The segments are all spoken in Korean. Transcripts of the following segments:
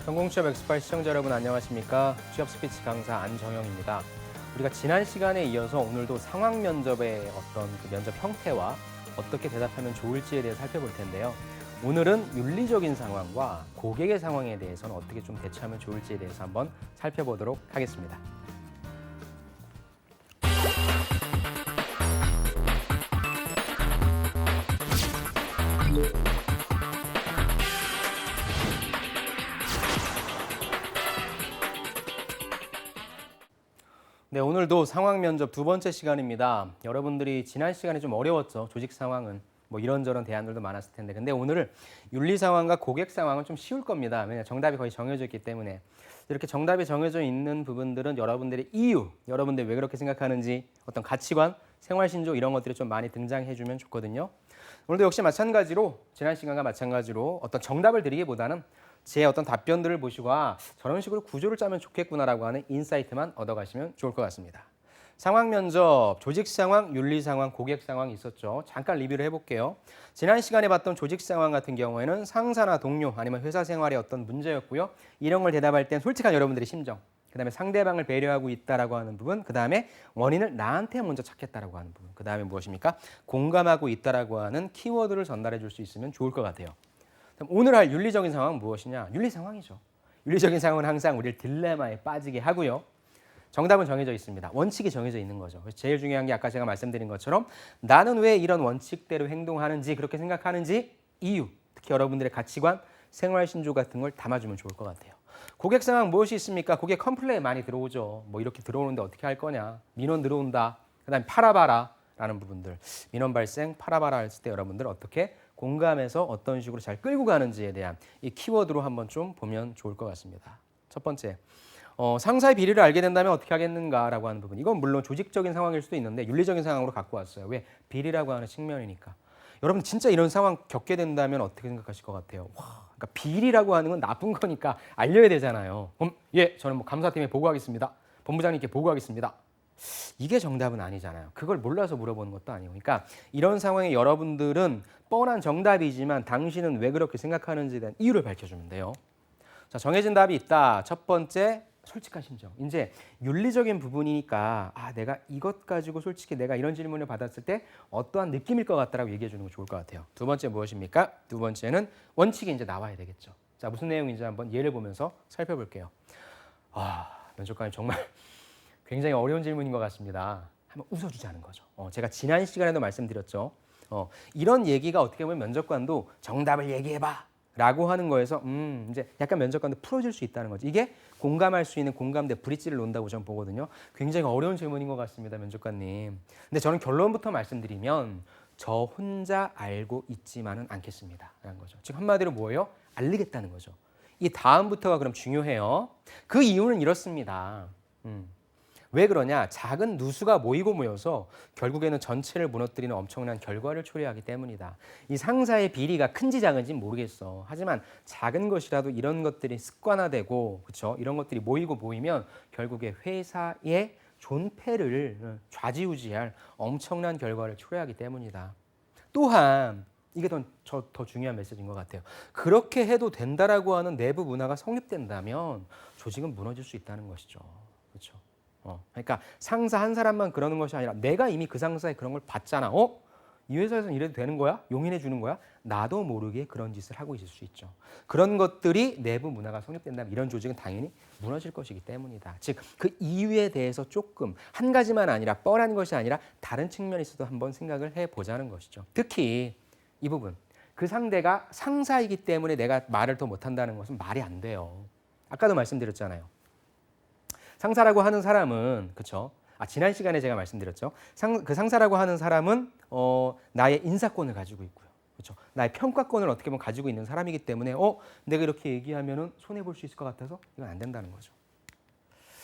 성공취업 엑스파일 시청자 여러분 안녕하십니까? 취업 스피치 강사 안정영입니다. 우리가 지난 시간에 이어서 오늘도 상황 면접의 어떤 그 면접 형태와 어떻게 대답하면 좋을지에 대해 살펴볼 텐데요. 오늘은 윤리적인 상황과 고객의 상황에 대해서는 어떻게 좀 대처하면 좋을지에 대해서 한번 살펴보도록 하겠습니다. 네, 오늘도 상황 면접 두 번째 시간입니다. 여러분들이 지난 시간에 좀 어려웠죠. 조직 상황은 뭐 이런저런 대안들도 많았을 텐데. 근데 오늘은 윤리 상황과 고객 상황은 좀 쉬울 겁니다. 왜냐하면 정답이 거의 정해져 있기 때문에. 이렇게 정답이 정해져 있는 부분들은 여러분들의 이유, 여러분들이 왜 그렇게 생각하는지, 어떤 가치관, 생활신조 이런 것들이 좀 많이 등장해주면 좋거든요. 오늘도 역시 마찬가지로 지난 시간과 마찬가지로 어떤 정답을 드리기보다는 제 어떤 답변들을 보시고 저런 식으로 구조를 짜면 좋겠구나라고 하는 인사이트만 얻어가시면 좋을 것 같습니다. 상황 면접, 조직 상황, 윤리 상황, 고객 상황이 있었죠. 잠깐 리뷰를 해볼게요. 지난 시간에 봤던 조직 상황 같은 경우에는 상사나 동료 아니면 회사 생활의 어떤 문제였고요. 이런 걸 대답할 땐 솔직한 여러분들의 심정, 그다음에 상대방을 배려하고 있다라고 하는 부분, 그다음에 원인을 나한테 먼저 찾겠다라고 하는 부분, 그다음에 무엇입니까? 공감하고 있다라고 하는 키워드를 전달해 줄 수 있으면 좋을 것 같아요. 그럼 오늘 할 윤리적인 상황은 무엇이냐? 윤리 상황이죠. 윤리적인 상황은 항상 우리를 딜레마에 빠지게 하고요. 정답은 정해져 있습니다. 원칙이 정해져 있는 거죠. 그래서 제일 중요한 게 아까 제가 말씀드린 것처럼 나는 왜 이런 원칙대로 행동하는지, 그렇게 생각하는지 이유, 특히 여러분들의 가치관, 생활신조 같은 걸 담아주면 좋을 것 같아요. 고객 상황 무엇이 있습니까? 고객 컴플레인 많이 들어오죠. 뭐 이렇게 들어오는데 어떻게 할 거냐? 민원 들어온다. 그다음에 팔아봐라 라는 부분들. 민원 발생, 팔아봐라 했을 때 여러분들 어떻게 공감해서 어떤 식으로 잘 끌고 가는지에 대한 이 키워드로 한번 좀 보면 좋을 것 같습니다. 첫 번째, 상사의 비리를 알게 된다면 어떻게 하겠는가라고 하는 부분. 이건 물론 조직적인 상황일 수도 있는데 윤리적인 상황으로 갖고 왔어요. 왜? 비리라고 하는 측면이니까. 여러분 진짜 이런 상황 겪게 된다면 어떻게 생각하실 것 같아요? 그러니까 비리라고 하는 건 나쁜 거니까 알려야 되잖아요. 예, 저는 뭐 감사팀에 보고하겠습니다. 본부장님께 보고하겠습니다. 이게 정답은 아니잖아요. 그걸 몰라서 물어보는 것도 아니고. 그러니까 이런 상황에 여러분들은 뻔한 정답이지만 당신은 왜 그렇게 생각하는지에 대한 이유를 밝혀주면 돼요. 자, 정해진 답이 있다. 첫 번째, 솔직한 심정. 이제 윤리적인 부분이니까 내가 이것 가지고 솔직히 내가 이런 질문을 받았을 때 어떠한 느낌일 것 같다라고 얘기해 주는 거 좋을 것 같아요. 두 번째 무엇입니까? 두 번째는 원칙이 이제 나와야 되겠죠. 자, 무슨 내용인지 한번 예를 보면서 살펴볼게요. 면접관님 정말 굉장히 어려운 질문인 것 같습니다. 한번 웃어주자는 거죠. 제가 지난 시간에도 말씀드렸죠. 이런 얘기가 어떻게 보면 면접관도 정답을 얘기해봐 라고 하는 거에서 이제 약간 면접관도 풀어줄 수 있다는 거죠. 이게 공감할 수 있는 공감대 브릿지를 놓는다고 저는 보거든요. 굉장히 어려운 질문인 것 같습니다, 면접관님. 근데 저는 결론부터 말씀드리면 저 혼자 알고 있지만은 않겠습니다 라는 거죠. 즉 한마디로 뭐예요? 알리겠다는 거죠. 이 다음부터가 그럼 중요해요. 그 이유는 이렇습니다. 왜 그러냐? 작은 누수가 모이고 모여서 결국에는 전체를 무너뜨리는 엄청난 결과를 초래하기 때문이다. 이 상사의 비리가 큰지 작은지는 모르겠어. 하지만 작은 것이라도 이런 것들이 습관화되고, 그렇죠? 이런 것들이 모이고 모이면 결국에 회사의 존폐를 좌지우지할 엄청난 결과를 초래하기 때문이다. 또한 이게 더 중요한 메시지인 것 같아요. 그렇게 해도 된다라고 하는 내부 문화가 성립된다면 조직은 무너질 수 있다는 것이죠. 그렇죠? 그러니까 상사 한 사람만 그러는 것이 아니라 내가 이미 그 상사의 그런 걸 봤잖아. 이 회사에서는 이래도 되는 거야? 용인해 주는 거야? 나도 모르게 그런 짓을 하고 있을 수 있죠. 그런 것들이 내부 문화가 성립된다면 이런 조직은 당연히 무너질 것이기 때문이다. 즉 그 이유에 대해서 조금 한 가지만 아니라 뻔한 것이 아니라 다른 측면에 있어도 한번 생각을 해보자는 것이죠. 특히 이 부분. 그 상대가 상사이기 때문에 내가 말을 더 못한다는 것은 말이 안 돼요. 아까도 말씀드렸잖아요. 상사라고 하는 사람은, 그렇죠? 지난 시간에 제가 말씀드렸죠. 그 상사라고 하는 사람은 나의 인사권을 가지고 있고요. 그렇죠? 나의 평가권을 어떻게 보면 가지고 있는 사람이기 때문에 내가 이렇게 얘기하면은 손해 볼 수 있을 것 같아서 이건 안 된다는 거죠.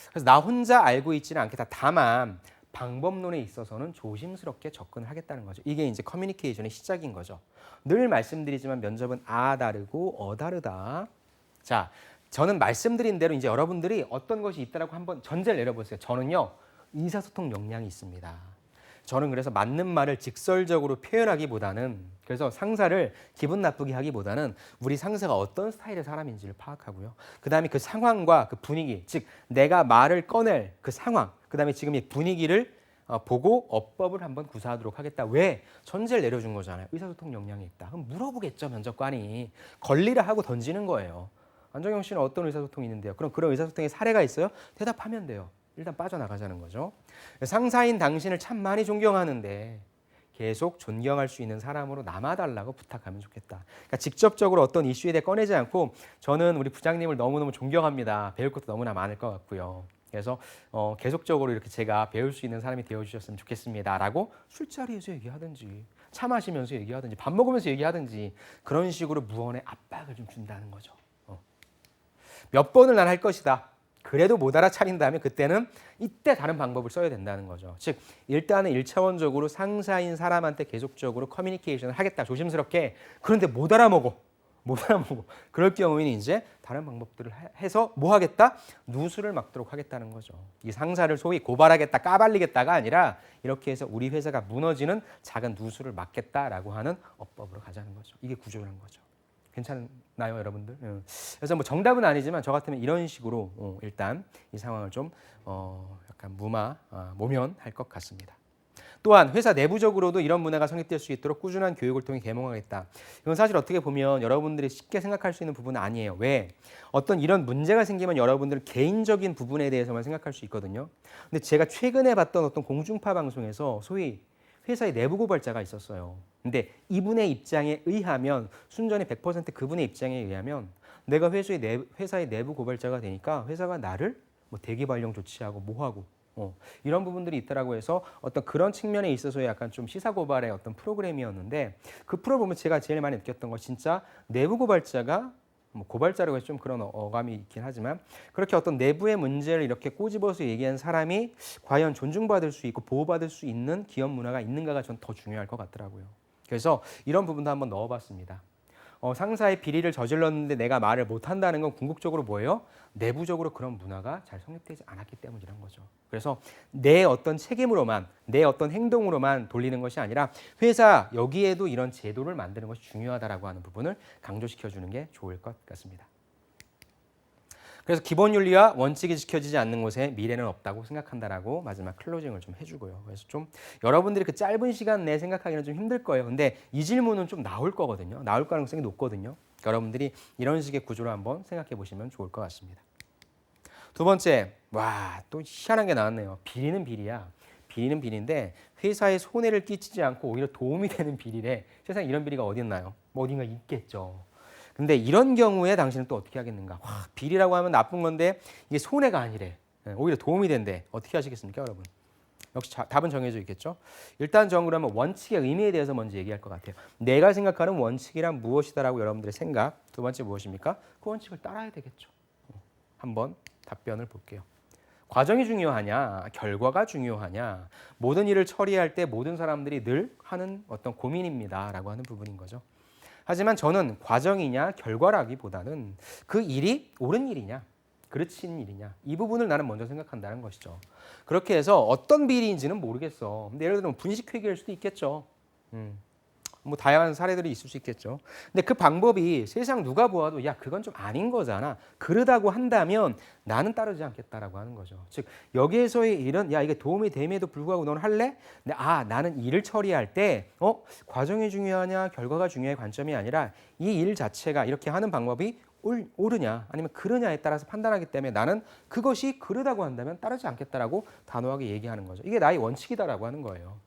그래서 나 혼자 알고 있지는 않겠다. 다만 방법론에 있어서는 조심스럽게 접근을 하겠다는 거죠. 이게 이제 커뮤니케이션의 시작인 거죠. 늘 말씀드리지만 면접은 다르고 다르다. 자, 저는 말씀드린 대로 이제 여러분들이 어떤 것이 있다라고 한번 전제를 내려보세요. 저는요 의사소통 역량이 있습니다. 저는 그래서 맞는 말을 직설적으로 표현하기보다는, 그래서 상사를 기분 나쁘게 하기보다는 우리 상사가 어떤 스타일의 사람인지를 파악하고요. 그다음에 그 상황과 그 분위기, 즉 내가 말을 꺼낼 그 상황, 그다음에 지금 이 분위기를 보고 어법을 한번 구사하도록 하겠다. 왜? 전제를 내려준 거잖아요. 의사소통 역량이 있다. 그럼 물어보겠죠, 면접관이. 걸리라 하고 던지는 거예요. 안정영 씨는 어떤 의사소통이 있는데요? 그럼 그런 의사소통의 사례가 있어요? 대답하면 돼요. 일단 빠져나가자는 거죠. 상사인 당신을 참 많이 존경하는데 계속 존경할 수 있는 사람으로 남아달라고 부탁하면 좋겠다. 그러니까 직접적으로 어떤 이슈에 대해 꺼내지 않고, 저는 우리 부장님을 너무너무 존경합니다. 배울 것도 너무나 많을 것 같고요. 그래서 계속적으로 이렇게 제가 배울 수 있는 사람이 되어주셨으면 좋겠습니다라고 술자리에서 얘기하든지, 차 마시면서 얘기하든지, 밥 먹으면서 얘기하든지, 그런 식으로 무언의 압박을 좀 준다는 거죠. 몇 번을 난 할 것이다. 그래도 못 알아차린다면 그때는 이때 다른 방법을 써야 된다는 거죠. 즉 일단은 1차원적으로 상사인 사람한테 계속적으로 커뮤니케이션을 하겠다. 조심스럽게. 그런데 못 알아먹어. 그럴 경우에는 이제 다른 방법들을 해서 뭐 하겠다? 누수를 막도록 하겠다는 거죠. 이 상사를 소위 고발하겠다, 까발리겠다가 아니라 이렇게 해서 우리 회사가 무너지는 작은 누수를 막겠다라고 하는 어법으로 가자는 거죠. 이게 구조라는 거죠. 괜찮나요, 여러분들? 그래서 뭐 정답은 아니지만 저 같으면 이런 식으로 일단 이 상황을 좀 약간 모면할 것 같습니다. 또한 회사 내부적으로도 이런 문화가 성립될 수 있도록 꾸준한 교육을 통해 계몽하겠다. 이건 사실 어떻게 보면 여러분들이 쉽게 생각할 수 있는 부분은 아니에요. 왜? 어떤 이런 문제가 생기면 여러분들은 개인적인 부분에 대해서만 생각할 수 있거든요. 근데 제가 최근에 봤던 어떤 공중파 방송에서 소위 회사의 내부 고발자가 있었어요. 근데 이분의 입장에 의하면, 순전히 100% 그분의 입장에 의하면 내가 회사의 내부 고발자가 되니까 회사가 나를 뭐 대기 발령 조치하고 뭐하고 이런 부분들이 있다라고 해서 어떤 그런 측면에 있어서의 약간 좀 시사 고발의 어떤 프로그램이었는데, 그 프로 보면 제가 제일 많이 느꼈던 건 진짜 내부 고발자가 뭐 고발자라고 해서 좀 그런 어감이 있긴 하지만, 그렇게 어떤 내부의 문제를 이렇게 꼬집어서 얘기한 사람이 과연 존중받을 수 있고 보호받을 수 있는 기업 문화가 있는가가 전 더 중요할 것 같더라고요. 그래서 이런 부분도 한번 넣어봤습니다. 상사의 비리를 저질렀는데 내가 말을 못한다는 건 궁극적으로 뭐예요? 내부적으로 그런 문화가 잘 성립되지 않았기 때문이란 거죠. 그래서 내 어떤 책임으로만, 내 어떤 행동으로만 돌리는 것이 아니라 회사 여기에도 이런 제도를 만드는 것이 중요하다라고 하는 부분을 강조시켜주는 게 좋을 것 같습니다. 그래서 기본 윤리와 원칙이 지켜지지 않는 곳에 미래는 없다고 생각한다라고 마지막 클로징을 좀 해주고요. 그래서 좀 여러분들이 그 짧은 시간 내에 생각하기는 좀 힘들 거예요. 근데 이 질문은 좀 나올 거거든요. 나올 가능성이 높거든요. 그러니까 여러분들이 이런 식의 구조로 한번 생각해 보시면 좋을 것 같습니다. 두 번째, 또 희한한 게 나왔네요. 비리는 비리야. 비리는 비리인데 회사에 손해를 끼치지 않고 오히려 도움이 되는 비리래. 세상에 이런 비리가 어디 있나요? 뭐 어딘가 있겠죠. 근데 이런 경우에 당신은 또 어떻게 하겠는가? 비리라고 하면 나쁜 건데 이게 손해가 아니래. 오히려 도움이 된대. 어떻게 하시겠습니까, 여러분? 역시 답은 정해져 있겠죠? 일단 전 그러면 원칙의 의미에 대해서 먼저 얘기할 것 같아요. 내가 생각하는 원칙이란 무엇이다라고 여러분들의 생각. 두 번째 무엇입니까? 그 원칙을 따라야 되겠죠. 한번 답변을 볼게요. 과정이 중요하냐, 결과가 중요하냐, 모든 일을 처리할 때 모든 사람들이 늘 하는 어떤 고민입니다라고 하는 부분인 거죠. 하지만 저는 과정이냐 결과라기보다는 그 일이 옳은 일이냐 그르친 일이냐 이 부분을 나는 먼저 생각한다는 것이죠. 그렇게 해서 어떤 비리인지는 모르겠어. 근데 예를 들면 분식회계일 수도 있겠죠. 뭐 다양한 사례들이 있을 수 있겠죠. 근데 그 방법이 세상 누가 보아도 야 그건 좀 아닌 거잖아. 그러다고 한다면 나는 따르지 않겠다라고 하는 거죠. 즉 여기에서의 일은 야 이게 도움이 됨에도 불구하고 너는 할래? 근데 나는 일을 처리할 때 과정이 중요하냐 결과가 중요한 관점이 아니라 이 일 자체가 이렇게 하는 방법이 옳으냐 아니면 그르냐에 따라서 판단하기 때문에 나는 그것이 그르다고 한다면 따르지 않겠다라고 단호하게 얘기하는 거죠. 이게 나의 원칙이다라고 하는 거예요.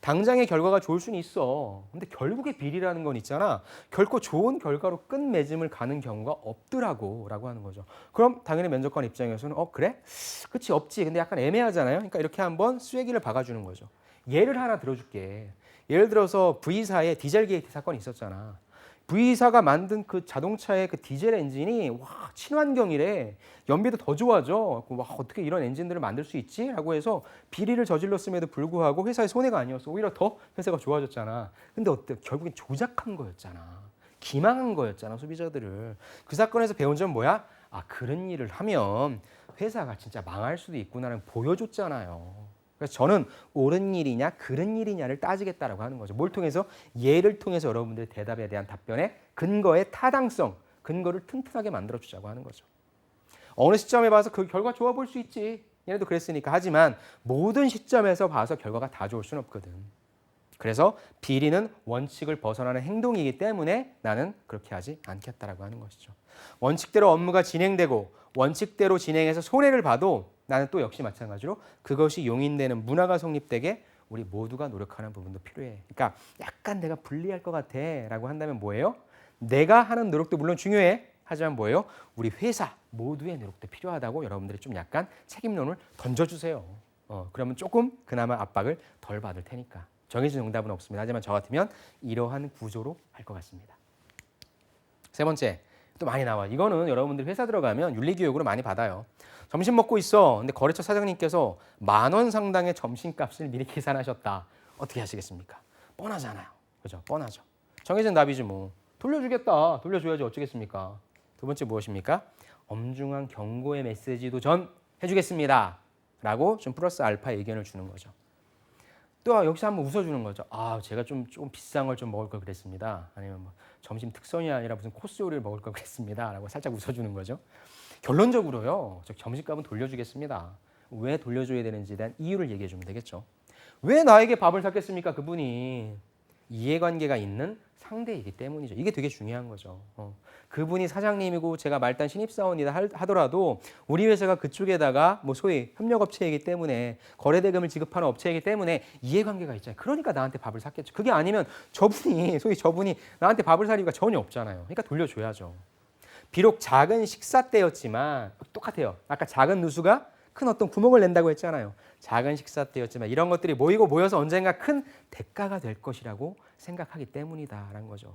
당장의 결과가 좋을 수는 있어. 근데 결국에 비리라는 건 있잖아. 결코 좋은 결과로 끝맺음을 가는 경우가 없더라고 라고 하는 거죠. 그럼 당연히 면접관 입장에서는 그래? 그치 없지. 근데 약간 애매하잖아요. 그러니까 이렇게 한번 쐐기를 박아주는 거죠. 예를 하나 들어줄게. 예를 들어서 V사에 디젤 게이트 사건이 있었잖아. V사가 만든 그 자동차의 그 디젤 엔진이 친환경이래. 연비도 더 좋아져. 어떻게 이런 엔진들을 만들 수 있지? 라고 해서 비리를 저질렀음에도 불구하고 회사의 손해가 아니었어. 오히려 더 회사가 좋아졌잖아. 근데 어때? 결국엔 조작한 거였잖아. 기망한 거였잖아, 소비자들을. 그 사건에서 배운 점 뭐야? 그런 일을 하면 회사가 진짜 망할 수도 있구나를 보여줬잖아요. 그래서 저는 옳은 일이냐 그른 일이냐를 따지겠다라고 하는 거죠. 뭘 통해서? 예를 통해서 여러분들의 대답에 대한 답변의 근거의 타당성, 근거를 튼튼하게 만들어주자고 하는 거죠. 어느 시점에 봐서 그 결과 좋아 보일 수 있지. 얘네도 그랬으니까. 하지만 모든 시점에서 봐서 결과가 다 좋을 수는 없거든. 그래서 비리는 원칙을 벗어나는 행동이기 때문에 나는 그렇게 하지 않겠다라고 하는 것이죠. 원칙대로 업무가 진행되고 원칙대로 진행해서 손해를 봐도 나는 또 역시 마찬가지로 그것이 용인되는 문화가 성립되게 우리 모두가 노력하는 부분도 필요해. 그러니까 약간 내가 불리할 것 같아 라고 한다면 뭐예요? 내가 하는 노력도 물론 중요해. 하지만 뭐예요? 우리 회사 모두의 노력도 필요하다고 여러분들이 좀 약간 책임론을 던져주세요. 그러면 조금 그나마 압박을 덜 받을 테니까. 정해진 정답은 없습니다. 하지만 저 같으면 이러한 구조로 할 것 같습니다. 세 번째, 또 많이 나와. 이거는 여러분들 회사 들어가면 윤리교육으로 많이 받아요. 점심 먹고 있어. 근데 거래처 사장님께서 10,000원 상당의 점심값을 미리 계산하셨다. 어떻게 하시겠습니까? 뻔하잖아요. 그죠? 뻔하죠. 정해진 답이지 뭐. 돌려주겠다. 돌려줘야지 어쩌겠습니까? 두 번째 무엇입니까? 엄중한 경고의 메시지도 전 해주겠습니다. 라고 좀 플러스 알파 의견을 주는 거죠. 또 여기서 한번 웃어주는 거죠. 제가 좀 비싼 걸 좀 먹을 걸 그랬습니다. 아니면 뭐 점심 특선이 아니라 무슨 코스 요리를 먹을 걸 그랬습니다. 라고 살짝 웃어주는 거죠. 결론적으로요. 저 점심값은 돌려주겠습니다. 왜 돌려줘야 되는지에 대한 이유를 얘기해 주면 되겠죠. 왜 나에게 밥을 샀겠습니까? 그분이 이해관계가 있는 상대이기 때문이죠. 이게 되게 중요한 거죠. 그분이 사장님이고 제가 말단 신입사원이다 하더라도 우리 회사가 그쪽에다가 뭐 소위 협력업체이기 때문에 거래대금을 지급하는 업체이기 때문에 이해관계가 있잖아요. 그러니까 나한테 밥을 샀겠죠. 그게 아니면 저분이 나한테 밥을 살 이유가 전혀 없잖아요. 그러니까 돌려줘야죠. 비록 작은 식사 때였지만 똑같아요. 아까 작은 누수가 큰 어떤 구멍을 낸다고 했잖아요. 작은 식사 때였지만 이런 것들이 모여서 언젠가 큰 대가가 될 것이라고 생각하기 때문이다라는 거죠.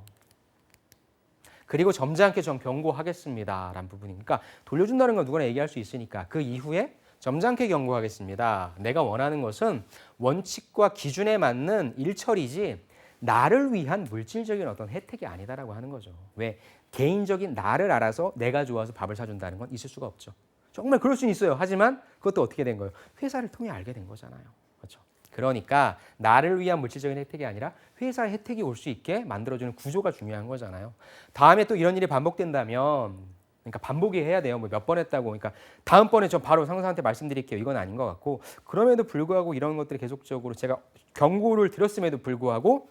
그리고 점잖게 전 경고하겠습니다라는 부분이니까 돌려준다는 건 누구나 얘기할 수 있으니까 그 이후에 점잖게 경고하겠습니다. 내가 원하는 것은 원칙과 기준에 맞는 일처리지 나를 위한 물질적인 어떤 혜택이 아니다라고 하는 거죠. 왜? 개인적인 나를 알아서 내가 좋아서 밥을 사준다는 건 있을 수가 없죠. 정말 그럴 수는 있어요. 하지만 그것도 어떻게 된 거예요? 회사를 통해 알게 된 거잖아요. 그렇죠? 그러니까 나를 위한 물질적인 혜택이 아니라 회사의 혜택이 올 수 있게 만들어주는 구조가 중요한 거잖아요. 다음에 또 이런 일이 반복된다면 그러니까 반복이 해야 돼요. 뭐 몇 번 했다고. 그러니까 다음번에 저 바로 상사한테 말씀드릴게요. 이건 아닌 것 같고 그럼에도 불구하고 이런 것들이 계속적으로 제가 경고를 드렸음에도 불구하고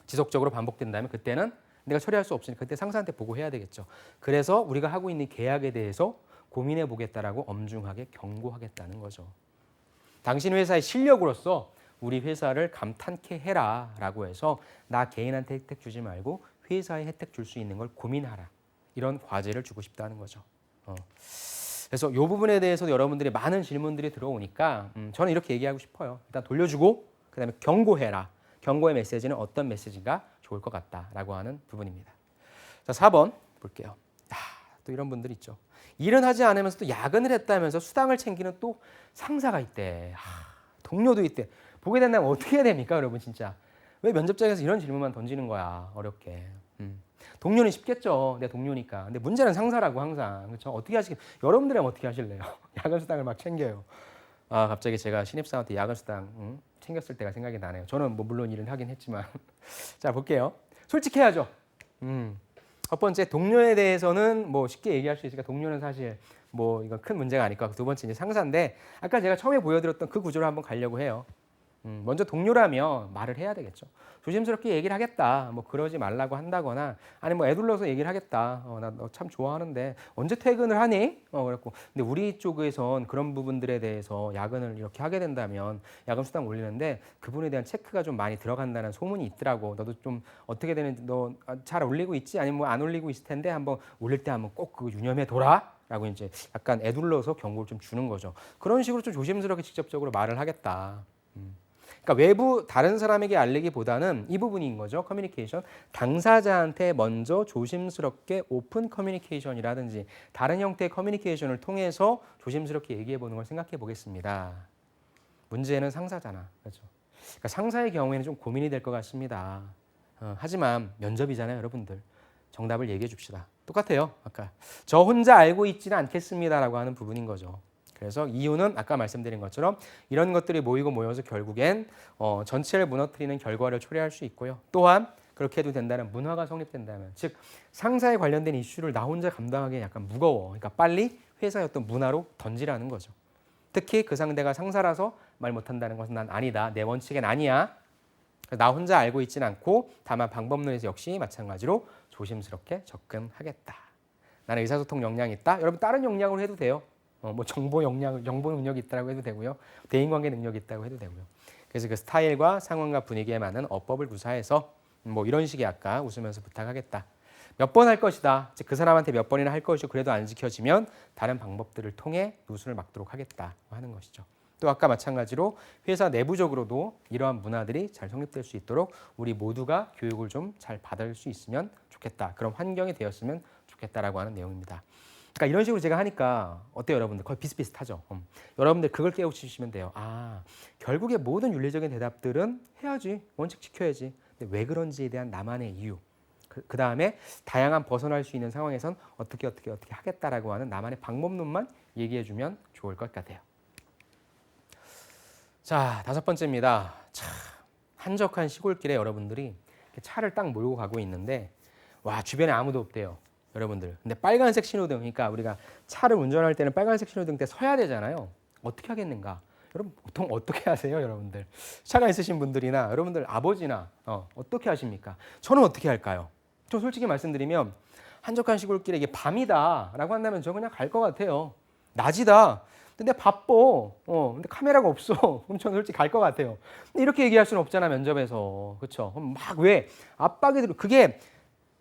지속적으로 반복된다면 그때는 내가 처리할 수 없으니까 그때 상사한테 보고해야 되겠죠. 그래서 우리가 하고 있는 계약에 대해서 고민해 보겠다라고 엄중하게 경고하겠다는 거죠. 당신 회사의 실력으로서 우리 회사를 감탄케 해라라고 해서 나 개인한테 혜택 주지 말고 회사에 혜택 줄 수 있는 걸 고민하라. 이런 과제를 주고 싶다는 거죠. 그래서 이 부분에 대해서도 여러분들이 많은 질문들이 들어오니까 저는 이렇게 얘기하고 싶어요. 일단 돌려주고 그다음에 경고해라. 경고의 메시지는 어떤 메시지가 좋을 것 같다라고 하는 부분입니다. 자, 4번 볼게요. 또 이런 분들 있죠. 일은 하지 않으면서 또 야근을 했다면서 수당을 챙기는 또 상사가 있대. 동료도 있대. 보게 된다면 어떻게 해야 됩니까, 여러분 진짜? 왜 면접장에서 이런 질문만 던지는 거야, 어렵게. 동료는 쉽겠죠, 내 동료니까. 근데 문제는 상사라고 항상. 그렇죠? 어떻게 여러분들이면 어떻게 하실래요? 야근 수당을 막 챙겨요. 갑자기 제가 신입사원한테 야근 수당 챙겼을 때가 생각이 나네요. 저는 뭐 물론 일은 하긴 했지만. 자, 볼게요. 솔직해야죠. 첫 번째 동료에 대해서는 뭐 쉽게 얘기할 수 있으니까 동료는 사실 뭐 이건 큰 문제가 아닐 것 같고 두 번째 이제 상사인데 아까 제가 처음에 보여드렸던 그 구조를 한번 가려고 해요. 먼저 동료라면 말을 해야 되겠죠. 조심스럽게 얘기를 하겠다. 뭐 그러지 말라고 한다거나 아니 뭐 애둘러서 얘기를 하겠다. 나 너 참 좋아하는데 언제 퇴근을 하니? 그랬고 근데 우리 쪽에선 그런 부분들에 대해서 야근을 이렇게 하게 된다면 야근 수당 올리는데 그분에 대한 체크가 좀 많이 들어간다는 소문이 있더라고. 너도 좀 어떻게 되는지 너 잘 올리고 있지? 아니면 뭐 안 올리고 있을 텐데 한번 올릴 때 한번 꼭 그거 유념해 둬라. 라고 이제 약간 애둘러서 경고를 좀 주는 거죠. 그런 식으로 좀 조심스럽게 직접적으로 말을 하겠다. 그러니까 외부 다른 사람에게 알리기보다는 이 부분인 거죠. 커뮤니케이션. 당사자한테 먼저 조심스럽게 오픈 커뮤니케이션이라든지 다른 형태의 커뮤니케이션을 통해서 조심스럽게 얘기해 보는 걸 생각해 보겠습니다. 문제는 상사잖아. 그렇죠? 그러니까 상사의 경우에는 좀 고민이 될 것 같습니다. 하지만 면접이잖아요, 여러분들. 정답을 얘기해 줍시다. 똑같아요. 아까 저 혼자 알고 있지는 않겠습니다라고 하는 부분인 거죠. 그래서 이유는 아까 말씀드린 것처럼 이런 것들이 모여서 결국엔 전체를 무너뜨리는 결과를 초래할 수 있고요. 또한 그렇게 해도 된다는 문화가 성립된다면, 즉 상사에 관련된 이슈를 나 혼자 감당하기 약간 무거워. 그러니까 빨리 회사의 어떤 문화로 던지라는 거죠. 특히 그 상대가 상사라서 말 못한다는 것은 난 아니다. 내 원칙엔 아니야. 나 혼자 알고 있진 않고 다만 방법론에서 역시 마찬가지로 조심스럽게 접근하겠다. 나는 의사소통 역량이 있다. 여러분 다른 역량으로 해도 돼요. 뭐 정보 능력이 있다고 해도 되고요. 대인관계 능력이 있다고 해도 되고요. 그래서 그 스타일과 상황과 분위기에 맞는 어법을 구사해서 뭐 이런 식의 아까 웃으면서 부탁하겠다. 몇 번 할 것이다. 즉 그 사람한테 몇 번이나 할 것이고 그래도 안 지켜지면 다른 방법들을 통해 누수를 막도록 하겠다 하는 것이죠. 또 아까 마찬가지로 회사 내부적으로도 이러한 문화들이 잘 성립될 수 있도록 우리 모두가 교육을 좀 잘 받을 수 있으면 좋겠다. 그런 환경이 되었으면 좋겠다라고 하는 내용입니다. 그러니까 이런 식으로 제가 하니까 어때요, 여러분들? 거의 비슷비슷하죠. 여러분들 그걸 깨우치시면 돼요. 아, 결국에 모든 윤리적인 대답들은 해야지, 원칙 지켜야지. 근데 왜 그런지에 대한 나만의 이유. 그 다음에 다양한 벗어날 수 있는 상황에선 어떻게 하겠다라고 하는 나만의 방법론만 얘기해주면 좋을 것 같아요. 자, 5번째입니다. 참 한적한 시골길에 여러분들이 차를 딱 몰고 가고 있는데 와, 주변에 아무도 없대요. 여러분들. 근데 빨간색 신호등, 그러니까 우리가 차를 운전할 때는 빨간색 신호등 때 서야 되잖아요. 어떻게 하겠는가? 여러분 보통 어떻게 하세요, 여러분들? 차가 있으신 분들이나 여러분들 아버지나 어떻게 하십니까? 저는 어떻게 할까요? 저 솔직히 말씀드리면 한적한 시골길에 이게 밤이다라고 한다면 저 그냥 갈 것 같아요. 낮이다. 근데 바빠. 근데 카메라가 없어. 그럼 저는 솔직히 갈 것 같아요. 근데 이렇게 얘기할 수는 없잖아, 면접에서. 그렇죠? 막 왜 압박이 들어? 그게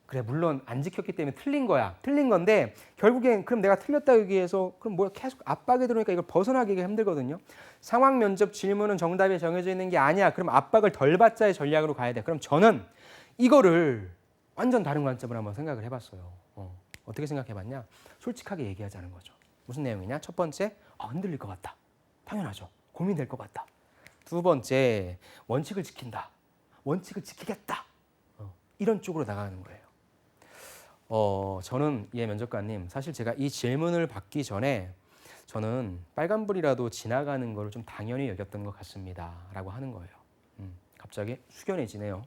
그래, 물론 안 지켰기 때문에 틀린 거야. 틀린 건데 결국엔 그럼 내가 틀렸다 얘기해서 그럼 뭐 계속 압박이 들어오니까 이걸 벗어나기가 힘들거든요. 상황 면접 질문은 정답이 정해져 있는 게 아니야. 그럼 압박을 덜 받자의 전략으로 가야 돼. 그럼 저는 이거를 완전 다른 관점으로 한번 생각을 해봤어요. 어떻게 생각해봤냐? 솔직하게 얘기하자는 거죠. 무슨 내용이냐? 첫 번째, 흔들릴 것 같다. 당연하죠. 고민될 것 같다. 두 번째, 원칙을 지킨다. 원칙을 지키겠다. 이런 쪽으로 나가는 거예요. 저는 예 면접관님, 사실 제가 이 질문을 받기 전에 저는 빨간불이라도 지나가는 걸 좀 당연히 여겼던 것 같습니다. 라고 하는 거예요. 갑자기 숙연해지네요.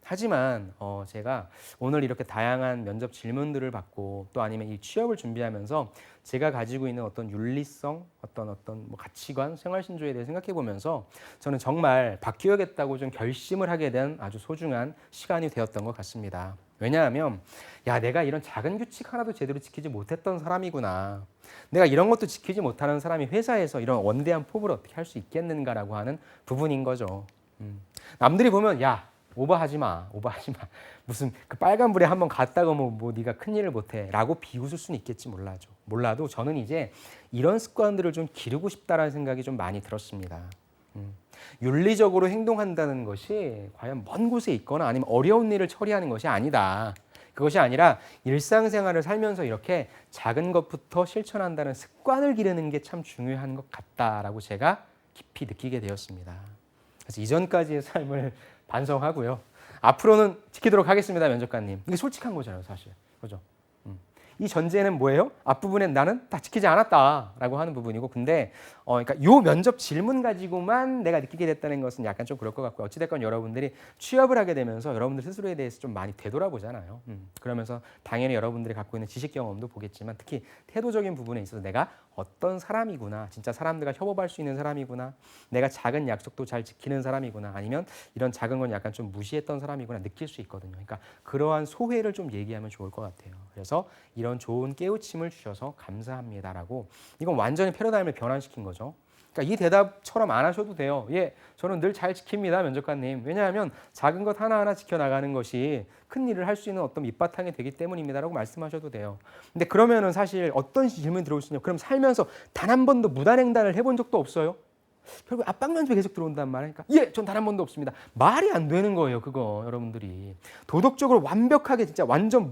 하지만 제가 오늘 이렇게 다양한 면접 질문들을 받고 또 아니면 이 취업을 준비하면서 제가 가지고 있는 어떤 윤리성, 어떤 뭐 가치관, 생활신조에 대해 생각해 보면서 저는 정말 바뀌어야겠다고 좀 결심을 하게 된 아주 소중한 시간이 되었던 것 같습니다. 왜냐하면 야, 내가 이런 작은 규칙 하나도 제대로 지키지 못했던 사람이구나. 내가 이런 것도 지키지 못하는 사람이 회사에서 이런 원대한 포부를 어떻게 할 수 있겠는가라고 하는 부분인 거죠. 남들이 보면 야, 오버하지 마. 무슨 그 빨간불에 한번 갔다가 뭐 네가 큰일을 못해라고 비웃을 수는 있겠지 몰라도 저는 이제 이런 습관들을 좀 기르고 싶다라는 생각이 좀 많이 들었습니다. 윤리적으로 행동한다는 것이 과연 먼 곳에 있거나 아니면 어려운 일을 처리하는 것이 아니다. 그것이 아니라 일상생활을 살면서 이렇게 작은 것부터 실천한다는 습관을 기르는 게 참 중요한 것 같다라고 제가 깊이 느끼게 되었습니다. 그래서 이전까지의 삶을 반성하고요. 앞으로는 지키도록 하겠습니다, 면접관님. 이게 솔직한 거잖아요, 사실. 그죠? 이 전제는 뭐예요? 앞부분엔 나는 다 지키지 않았다라고 하는 부분이고, 근데 그러니까 요 면접 질문 가지고만 내가 느끼게 됐다는 것은 약간 좀 그럴 것 같고요. 어찌됐건 여러분들이 취업을 하게 되면서 여러분들 스스로에 대해서 좀 많이 되돌아보잖아요. 그러면서 당연히 여러분들이 갖고 있는 지식 경험도 보겠지만 특히 태도적인 부분에 있어서 내가 어떤 사람이구나, 진짜 사람들과 협업할 수 있는 사람이구나, 내가 작은 약속도 잘 지키는 사람이구나, 아니면 이런 작은 건 약간 좀 무시했던 사람이구나 느낄 수 있거든요. 그러니까 그러한 소회를 좀 얘기하면 좋을 것 같아요. 그래서 이런 좋은 깨우침을 주셔서 감사합니다라고, 이건 완전히 패러다임을 변환시킨 거죠. 그러니까 이 대답처럼 안 하셔도 돼요. 예, 저는 늘 잘 지킵니다, 면접관님. 왜냐하면 작은 것 하나하나 지켜나가는 것이 큰 일을 할 수 있는 어떤 밑바탕이 되기 때문입니다라고 말씀하셔도 돼요. 근데 그러면은 사실 어떤 질문이 들어올 수 있냐? 그럼 살면서 단 한 번도 무단횡단을 해본 적도 없어요? 결국 압박 면접이 계속 들어온단 말이니까 예, 전 단 한 번도 없습니다. 말이 안 되는 거예요, 그거 여러분들이. 도덕적으로 완벽하게 진짜 완전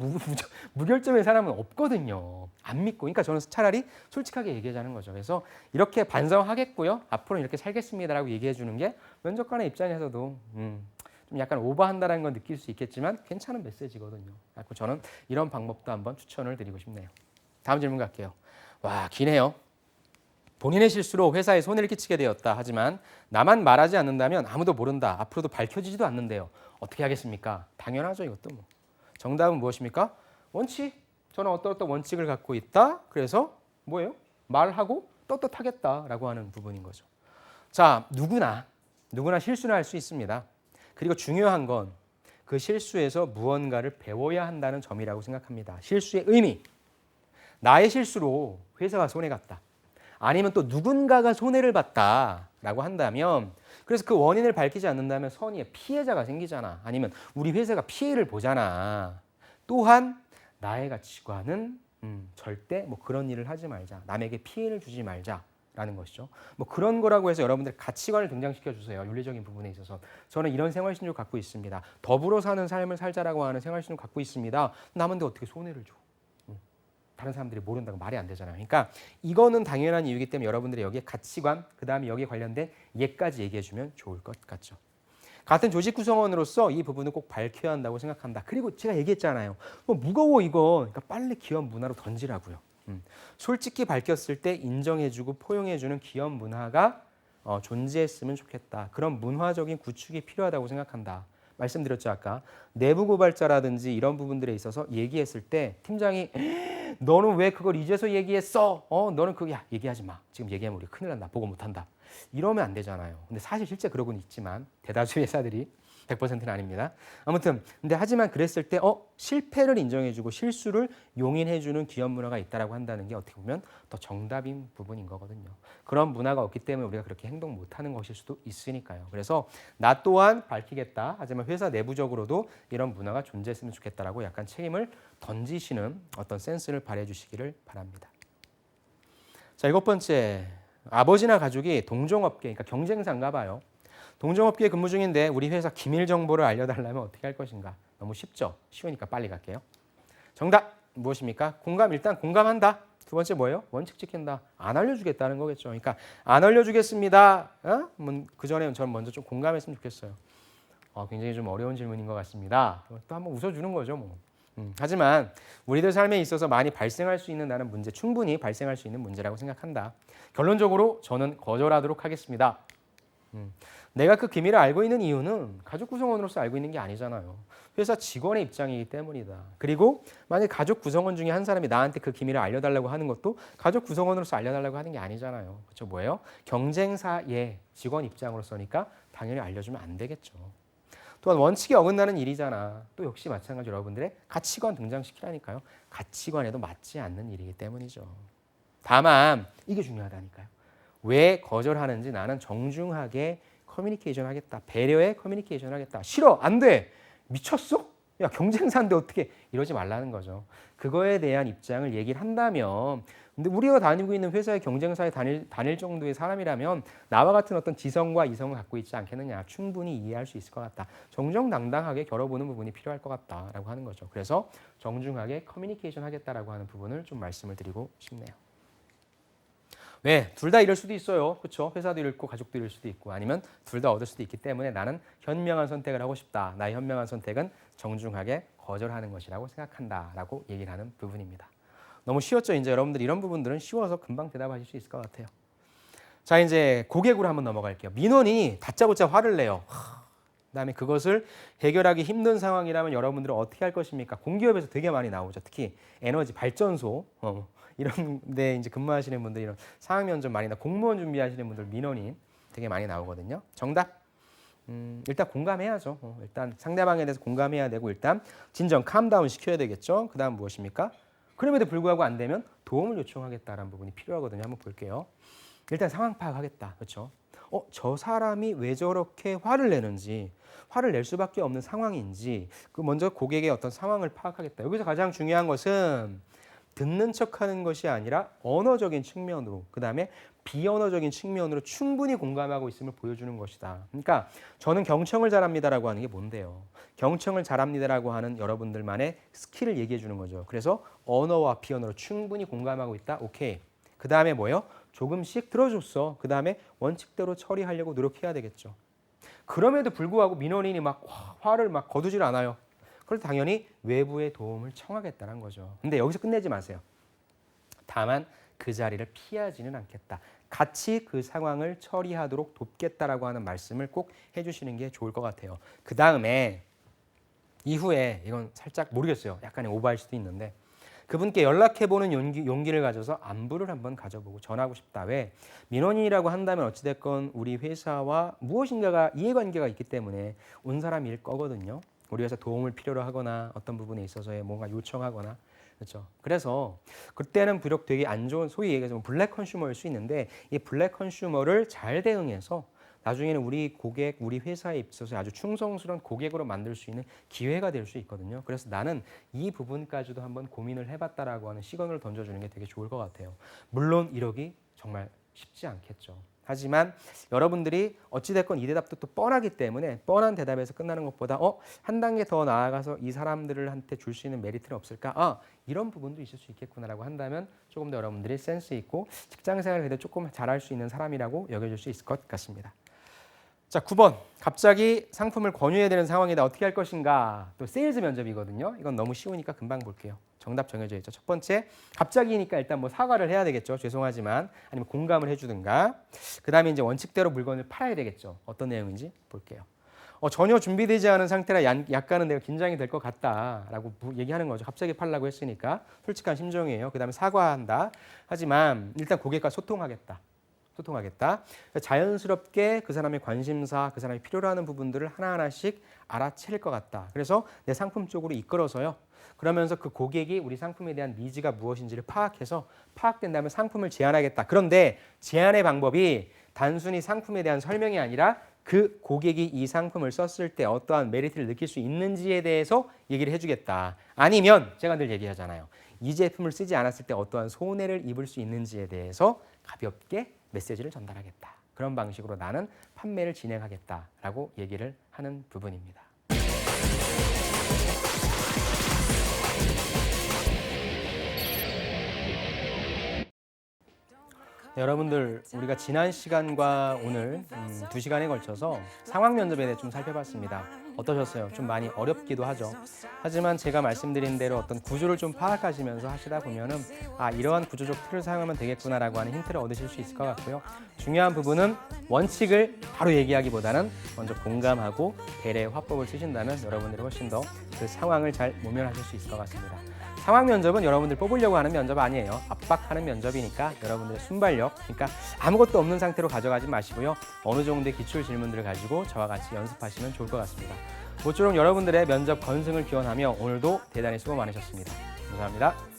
무결점의 사람은 없거든요. 안 믿고. 그러니까 저는 차라리 솔직하게 얘기하자는 거죠. 그래서 이렇게 반성하겠고요. 앞으로 이렇게 살겠습니다라고 얘기해 주는 게 면접관의 입장에서도 좀 약간 오버한다는 건 느낄 수 있겠지만 괜찮은 메시지거든요. 그래서 저는 이런 방법도 한번 추천을 드리고 싶네요. 다음 질문 갈게요. 와, 기네요. 본인의 실수로 회사에 손해를 끼치게 되었다. 하지만 나만 말하지 않는다면 아무도 모른다. 앞으로도 밝혀지지도 않는데요. 어떻게 하겠습니까? 당연하죠, 이것도. 뭐. 정답은 무엇입니까? 원칙. 저는 어떤 원칙을 갖고 있다. 그래서 뭐예요? 말하고 떳떳하겠다라고 하는 부분인 거죠. 자, 누구나 실수를 할 수 있습니다. 그리고 중요한 건 그 실수에서 무언가를 배워야 한다는 점이라고 생각합니다. 실수의 의미. 나의 실수로 회사가 손해갔다. 아니면 또 누군가가 손해를 봤다라고 한다면 그래서 그 원인을 밝히지 않는다면 선의의 피해자가 생기잖아. 아니면 우리 회사가 피해를 보잖아. 또한 나의 가치관은 절대 뭐 그런 일을 하지 말자. 남에게 피해를 주지 말자라는 것이죠. 뭐 그런 거라고 해서 여러분들 가치관을 등장시켜 주세요. 윤리적인 부분에 있어서. 저는 이런 생활신조 갖고 있습니다. 더불어 사는 삶을 살자라고 하는 생활신조 갖고 있습니다. 남한테 어떻게 손해를 줘? 다른 사람들이 모른다고 말이 안 되잖아요. 그러니까 이거는 당연한 이유이기 때문에 여러분들이 여기에 가치관, 그다음에 여기에 관련된 예까지 얘기해 주면 좋을 것 같죠. 같은 조직 구성원으로서 이 부분을 꼭 밝혀야 한다고 생각한다. 그리고 제가 얘기했잖아요. 뭐 무거워 이거. 그러니까 빨리 기업 문화로 던지라고요. 솔직히 밝혔을 때 인정해주고 포용해주는 기업 문화가 존재했으면 좋겠다. 그런 문화적인 구축이 필요하다고 생각한다. 말씀드렸죠 아까. 내부 고발자라든지 이런 부분들에 있어서 얘기했을 때 팀장이 너는 왜 그걸 이제서 얘기했어? 너는 그거 얘기하지 마. 지금 얘기하면 우리 큰일 난다. 보고 못한다. 이러면 안 되잖아요. 근데 사실 실제 그러고는 있지만 대다수 회사들이 100%는 아닙니다. 아무튼 근데 하지만 그랬을 때 실패를 인정해주고 실수를 용인해주는 기업 문화가 있다라고 한다는 게 어떻게 보면 더 정답인 부분인 거거든요. 그런 문화가 없기 때문에 우리가 그렇게 행동 못하는 것일 수도 있으니까요. 그래서 나 또한 밝히겠다. 하지만 회사 내부적으로도 이런 문화가 존재했으면 좋겠다라고 약간 책임을 던지시는 어떤 센스를 발휘해 주시기를 바랍니다. 자, 7번째. 아버지나 가족이 동종업계, 그러니까 경쟁사인가 봐요. 동종업계에 근무 중인데 우리 회사 기밀 정보를 알려달라면 어떻게 할 것인가? 너무 쉽죠? 쉬우니까 빨리 갈게요. 정답 무엇입니까? 일단 공감한다. 두 번째 뭐예요? 원칙 지킨다. 안 알려주겠다는 거겠죠. 그러니까 안 알려주겠습니다. 그 전에 저는 먼저 좀 공감했으면 좋겠어요. 굉장히 좀 어려운 질문인 것 같습니다. 또 한번 웃어주는 거죠, 뭐. 하지만 우리들 삶에 있어서 많이 발생할 수 있는 나는 문제, 충분히 발생할 수 있는 문제라고 생각한다. 결론적으로 저는 거절하도록 하겠습니다. 내가 그 기밀을 알고 있는 이유는 가족 구성원으로서 알고 있는 게 아니잖아요. 회사 직원의 입장이기 때문이다. 그리고 만약 가족 구성원 중에 한 사람이 나한테 그 기밀을 알려달라고 하는 것도 가족 구성원으로서 알려달라고 하는 게 아니잖아요. 그렇죠? 뭐예요? 경쟁사의 직원 입장으로서니까 당연히 알려주면 안 되겠죠. 또한 원칙에 어긋나는 일이잖아. 또 역시 마찬가지로 여러분들의 가치관 등장시키라니까요. 가치관에도 맞지 않는 일이기 때문이죠. 다만 이게 중요하다니까요. 왜 거절하는지 나는 정중하게 커뮤니케이션 하겠다. 배려의 커뮤니케이션 하겠다. 싫어. 안 돼. 미쳤어? 야, 경쟁사인데 어떻게 이러지 말라는 거죠. 그거에 대한 입장을 얘기를 한다면 근데 우리가 다니고 있는 회사의 경쟁사에 다닐 정도의 사람이라면 나와 같은 어떤 지성과 이성을 갖고 있지 않겠느냐. 충분히 이해할 수 있을 것 같다. 정정당당하게 겨뤄보는 부분이 필요할 것 같다라고 하는 거죠. 그래서 정중하게 커뮤니케이션 하겠다라고 하는 부분을 좀 말씀을 드리고 싶네요. 왜? 둘 다 이럴 수도 있어요. 그렇죠? 회사도 잃고 가족도 잃을 수도 있고 아니면 둘 다 얻을 수도 있기 때문에 나는 현명한 선택을 하고 싶다. 나의 현명한 선택은 정중하게 거절하는 것이라고 생각한다라고 얘기를 하는 부분입니다. 너무 쉬웠죠? 이제 여러분들 이런 부분들은 쉬워서 금방 대답하실 수 있을 것 같아요. 자, 이제 고객으로 한번 넘어갈게요. 민원이 다짜고짜 화를 내요. 그다음에 그것을 해결하기 힘든 상황이라면 여러분들은 어떻게 할 것입니까? 공기업에서 되게 많이 나오죠. 특히 에너지 발전소 이런 데 이제 근무하시는 분들 이런 상황 면접 많이 공무원 준비하시는 분들 민원이 되게 많이 나오거든요. 정답. 일단 공감해야죠. 일단 상대방에 대해서 공감해야 되고 일단 진정 캄다운 시켜야 되겠죠. 그다음 무엇입니까? 그럼에도 불구하고 안 되면 도움을 요청하겠다라는 부분이 필요하거든요. 한번 볼게요. 일단 상황 파악하겠다. 그렇죠? 저 사람이 왜 저렇게 화를 내는지, 화를 낼 수밖에 없는 상황인지 그 먼저 고객의 어떤 상황을 파악하겠다. 여기서 가장 중요한 것은 듣는 척하는 것이 아니라 언어적인 측면으로 그다음에 비언어적인 측면으로 충분히 공감하고 있음을 보여주는 것이다. 그러니까 저는 경청을 잘합니다라고 하는 게 뭔데요? 경청을 잘합니다라고 하는 여러분들만의 스킬을 얘기해 주는 거죠. 그래서 언어와 비언어로 충분히 공감하고 있다. 오케이. 그다음에 뭐예요? 조금씩 들어줬어. 그다음에 원칙대로 처리하려고 노력해야 되겠죠. 그럼에도 불구하고 민원인이 막 화를 막 거두질 않아요. 그래서 당연히 외부의 도움을 청하겠다는 거죠. 근데 여기서 끝내지 마세요. 다만 그 자리를 피하지는 않겠다. 같이 그 상황을 처리하도록 돕겠다라고 하는 말씀을 꼭 해주시는 게 좋을 것 같아요. 그 다음에 이후에 이건 살짝 모르겠어요. 약간의 오버할 수도 있는데 그분께 연락해보는 용기를 가져서 안부를 한번 가져보고 전하고 싶다. 왜? 민원인이라고 한다면 어찌됐건 우리 회사와 무엇인가가 이해관계가 있기 때문에 온 사람일 거거든요. 우리 회사 도움을 필요로 하거나 어떤 부분에 있어서의 뭔가 요청하거나 그렇죠. 그래서 그때는 비록 되게 안 좋은 소위 얘기해서 블랙 컨슈머일 수 있는데 이 블랙 컨슈머를 잘 대응해서 나중에는 우리 고객, 우리 회사에 있어서 아주 충성스러운 고객으로 만들 수 있는 기회가 될 수 있거든요. 그래서 나는 이 부분까지도 한번 고민을 해봤다라고 하는 시그널을 던져주는 게 되게 좋을 것 같아요. 물론 이러기 정말 쉽지 않겠죠. 하지만 여러분들이 어찌됐건 이 대답도 또 뻔하기 때문에 뻔한 대답에서 끝나는 것보다 한 단계 더 나아가서 이 사람들한테 줄 수 있는 메리트는 없을까? 이런 부분도 있을 수 있겠구나라고 한다면 조금 더 여러분들이 센스 있고 직장생활을 그래도 조금 잘할 수 있는 사람이라고 여겨줄 수 있을 것 같습니다. 자, 9번. 갑자기 상품을 권유해야 되는 상황이다. 어떻게 할 것인가? 또 세일즈 면접이거든요. 이건 너무 쉬우니까 금방 볼게요. 정답 정해져 있죠. 첫 번째, 갑자기니까 일단 뭐 사과를 해야 되겠죠. 죄송하지만 아니면 공감을 해주든가. 그다음에 이제 원칙대로 물건을 팔아야 되겠죠. 어떤 내용인지 볼게요. 전혀 준비되지 않은 상태라 약간은 내가 긴장이 될 것 같다라고 얘기하는 거죠. 갑자기 팔라고 했으니까 솔직한 심정이에요. 그다음에 사과한다. 하지만 일단 고객과 소통하겠다. 자연스럽게 그 사람의 관심사, 그 사람이 필요로 하는 부분들을 하나하나씩 알아챌 것 같다. 그래서 내 상품 쪽으로 이끌어서요. 그러면서 그 고객이 우리 상품에 대한 니즈가 무엇인지를 파악해서 파악된다면 상품을 제안하겠다. 그런데 제안의 방법이 단순히 상품에 대한 설명이 아니라 그 고객이 이 상품을 썼을 때 어떠한 메리트를 느낄 수 있는지에 대해서 얘기를 해주겠다. 아니면 제가 늘 얘기하잖아요. 이 제품을 쓰지 않았을 때 어떠한 손해를 입을 수 있는지에 대해서 가볍게 메시지를 전달하겠다. 그런 방식으로 나는 판매를 진행하겠다라고 얘기를 하는 부분입니다. 네, 여러분들 우리가 지난 시간과 오늘 2시간에 걸쳐서 상황 면접에 대해 좀 살펴봤습니다. 어떠셨어요? 좀 많이 어렵기도 하죠. 하지만 제가 말씀드린 대로 어떤 구조를 좀 파악하시면서 하시다 보면은 이러한 구조적 틀을 사용하면 되겠구나라고 하는 힌트를 얻으실 수 있을 것 같고요. 중요한 부분은 원칙을 바로 얘기하기보다는 먼저 공감하고 배려의 화법을 쓰신다면 여러분들이 훨씬 더 그 상황을 잘 모면하실 수 있을 것 같습니다. 상황 면접은 여러분들 뽑으려고 하는 면접 아니에요. 압박하는 면접이니까 여러분들의 순발력, 그러니까 아무것도 없는 상태로 가져가지 마시고요. 어느 정도의 기출 질문들을 가지고 저와 같이 연습하시면 좋을 것 같습니다. 모쪼록 여러분들의 면접 건승을 기원하며 오늘도 대단히 수고 많으셨습니다. 감사합니다.